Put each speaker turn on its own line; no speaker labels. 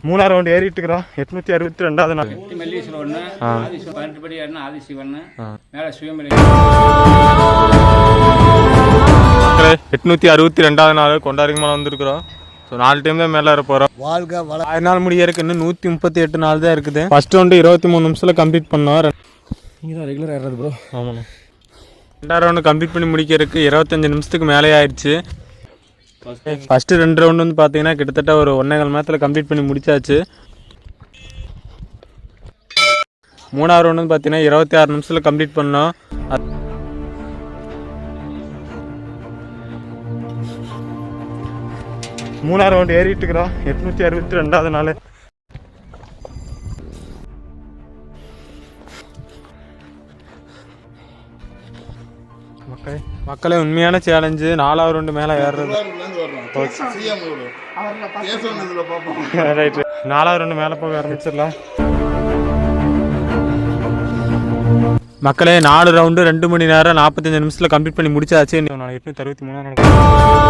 3ஆவது ரவுண்ட் ஏறிட்டு இருக்கிறோம். 862வது நாள்.
மெல்லீஸ்வரர் 1, ஆதிசிவன் 18 படி ஏறினா ஆதிசிவன், மேலே சுயம்பலி.
862வது நாள் கொண்டாடிக்கு மேலே வந்திருக்கிறோம். ஸோ 4 டைம் தான் மேலே ஏற போகிறோம். வாழ்க்கை 1000 நாள் முடியறதுக்கு இன்னும் 138 நாள் தான் இருக்குது. ஃபர்ஸ்ட் ரவுண்டு 23 நிமிஷத்தில் கம்ப்ளீட் பண்ணோம்.
நீங்கள் தான் ரெகுலர் ஏறது ப்ரோ.
ஆமாண்ணா. 2ஆவது ரவுண்டு கம்ப்ளீட் பண்ணி முடிக்கிறதுக்கு 25 நிமிஷத்துக்கு மேலே ஆயிடுச்சு. ஃபஸ்ட்டு 2 ரவுண்டு வந்து பார்த்தீங்கன்னா கிட்டத்தட்ட ஒரு 1.25 மணி நேரத்தில் கம்ப்ளீட் பண்ணி முடிச்சாச்சு. 3ஆவது ரவுண்டு வந்து பார்த்தீங்கன்னா 26 நிமிஷத்தில் கம்ப்ளீட் பண்ணோம். 3ஆவது ரவுண்டு ஏறிட்டு இருக்கிறோம். 862வது நாள். மக்களே உண்மையான சேலஞ்சு 4ஆவது ரவுண்டு மேலே ஏறுறது. ரைட்டு 4ஆவது ரவுண்டு மேலே போக ஆரம்பிச்சிடலாம். மக்களே 4 ரவுண்டு 2 மணி நேரம் 45 நிமிஷத்தில் கம்ப்ளீட் பண்ணி முடிச்சாச்சு. 863